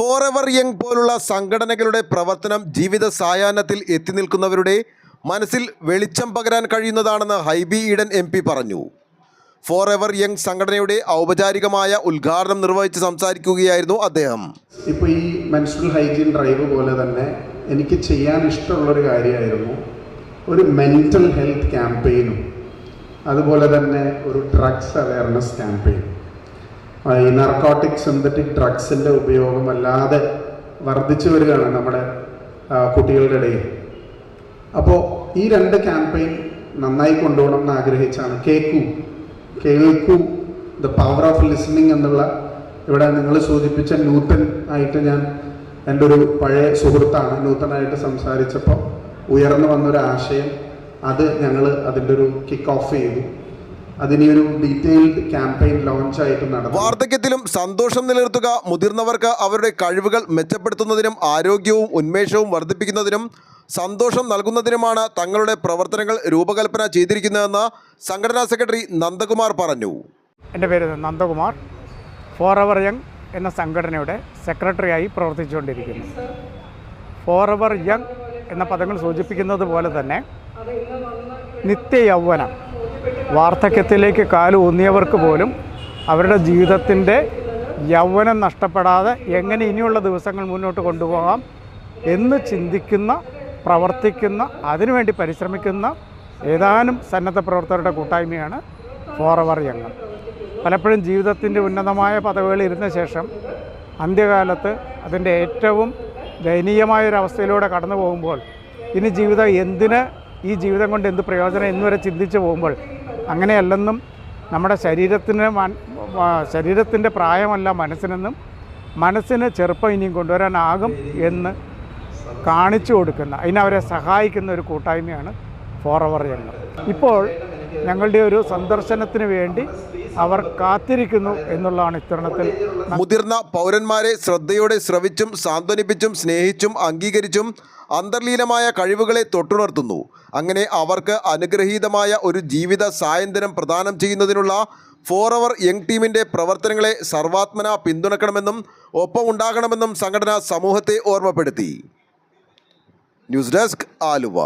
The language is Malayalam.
ഫോറെവർ യങ് പോലുള്ള സംഘടനകളുടെ പ്രവർത്തനം ജീവിത സായാഹ്നത്തിൽ എത്തി നിൽക്കുന്നവരുടെ മനസ്സിൽ വെളിച്ചം പകരാൻ കഴിയുന്നതാണെന്ന് ഹൈബി ഈഡൻ MP പറഞ്ഞു. ഫോറെവർ യങ് സംഘടനയുടെ ഔപചാരികമായ ഉദ്ഘാടനം നിർവഹിച്ച് സംസാരിക്കുകയായിരുന്നു അദ്ദേഹം. ഇപ്പോൾ ഈ മെൻസ്ട്രൽ ഹൈജീൻ ഡ്രൈവ് പോലെ തന്നെ എനിക്ക് ചെയ്യാൻ ഇഷ്ടമുള്ളൊരു കാര്യമായിരുന്നു ഒരു മെൻ്റൽ ഹെൽത്ത് ക്യാമ്പയിനും അതുപോലെ തന്നെ ഒരു ഡ്രഗ്സ് അവയർനെസ് ക്യാമ്പയിനും. ഈ നർക്കോട്ടിക് സിന്തറ്റിക് ഡ്രഗ്സിൻ്റെ ഉപയോഗം വല്ലാതെ വർദ്ധിച്ചു വരികയാണ് നമ്മുടെ കുട്ടികളുടെ ഇടയിൽ. അപ്പോൾ ഈ രണ്ട് ക്യാമ്പയിൻ നന്നായി കൊണ്ടുപോകണം എന്ന് ആഗ്രഹിച്ചാണ് കേൾക്കൂ ദ പവർ ഓഫ് ലിസണിങ് എന്നുള്ള, ഇവിടെ നിങ്ങൾ സൂചിപ്പിച്ച നൂതൻ ആയിട്ട് ഞാൻ എൻ്റെ ഒരു പഴയ സുഹൃത്താണ്, നൂതനായിട്ട് സംസാരിച്ചപ്പോൾ ഉയർന്നു വന്നൊരു ആശയം, അത് ഞങ്ങൾ അതിൻ്റെ ഒരു കിക്ക് ഓഫ് ചെയ്തു. അതിനൊരു ഡീറ്റെയിൽഡ് ക്യാമ്പയിൻ ലോഞ്ചായിട്ട് നടന്നു. വാർദ്ധക്യത്തിലും സന്തോഷം നിലനിർത്തുക, മുതിർന്നവർക്ക് അവരുടെ കഴിവുകൾ മെച്ചപ്പെടുത്തുന്നതിനും ആരോഗ്യവും ഉന്മേഷവും വർദ്ധിപ്പിക്കുന്നതിനും സന്തോഷം നൽകുന്നതിനുമാണ് തങ്ങളുടെ പ്രവർത്തനങ്ങൾ രൂപകൽപ്പന ചെയ്തിരിക്കുന്നതെന്ന് സംഘടനാ സെക്രട്ടറി നന്ദകുമാർ പറഞ്ഞു. എൻ്റെ പേര് നന്ദകുമാർ, ഫോറെവർ യങ് എന്ന സംഘടനയുടെ സെക്രട്ടറിയായി പ്രവർത്തിച്ചുകൊണ്ടിരിക്കുന്നു. ഫോറെവർ യങ് എന്ന പദങ്ങൾ സൂചിപ്പിക്കുന്നത് പോലെ തന്നെ നിത്യയൗവനം, വാർദ്ധക്യത്തിലേക്ക് കാലൂന്നിയവർക്ക് പോലും അവരുടെ ജീവിതത്തിൻ്റെ യൗവനം നഷ്ടപ്പെടാതെ എങ്ങനെ ഇനിയുള്ള ദിവസങ്ങൾ മുന്നോട്ട് കൊണ്ടുപോകാം എന്ന് ചിന്തിക്കുന്ന, പ്രവർത്തിക്കുന്ന, അതിനുവേണ്ടി പരിശ്രമിക്കുന്ന ഏതാനും സന്നദ്ധ പ്രവർത്തകരുടെ കൂട്ടായ്മയാണ് ഫോറെവർ യങ്. പലപ്പോഴും ജീവിതത്തിൻ്റെ ഉന്നതമായ പദവികളിൽ ഇരുന്ന ശേഷം അന്ത്യകാലത്ത് അതിൻ്റെ ഏറ്റവും ദയനീയമായൊരവസ്ഥയിലൂടെ കടന്നു പോകുമ്പോൾ ഇനി ജീവിതം എന്തിന്, ഈ ജീവിതം കൊണ്ട് എന്ത് പ്രയോജനം എന്നുവരെ ചിന്തിച്ച് പോകുമ്പോൾ അങ്ങനെയല്ലെന്നും നമ്മുടെ ശരീരത്തിൻ്റെ പ്രായമല്ല മനസ്സിനെന്നും മനസ്സിന് ചെറുപ്പം ഇനിയും കൊണ്ടുവരാനാകും എന്ന് കാണിച്ചു കൊടുക്കുന്ന, അതിനവരെ സഹായിക്കുന്ന ഒരു കൂട്ടായ്മയാണ് ഫോറെവർ യങ്. ഇപ്പോൾ ഞങ്ങളുടെ ഒരു സന്ദർശനത്തിന് വേണ്ടി അവർ കാത്തിരിക്കുന്നു എന്നുള്ളതാണ് ഇത്തരണത്തിൽ. മുതിർന്ന പൗരന്മാരെ ശ്രദ്ധയോടെ ശ്രവിച്ചും സാന്ത്വനിപ്പിച്ചും സ്നേഹിച്ചും അംഗീകരിച്ചും അന്തർലീനമായ കഴിവുകളെ തൊട്ടുണർത്തുന്നു. അങ്ങനെ അവർക്ക് അനുഗ്രഹീതമായ ഒരു ജീവിത സായന്തനം പ്രദാനം ചെയ്യുന്നതിനുള്ള ഫോറെവർ യങ് ടീമിൻ്റെ പ്രവർത്തനങ്ങളെ സർവാത്മന പിന്തുണക്കണമെന്നും ഒപ്പം ഉണ്ടാകണമെന്നും സംഘടന സമൂഹത്തെ ഓർമ്മപ്പെടുത്തി. News desk, Aluva.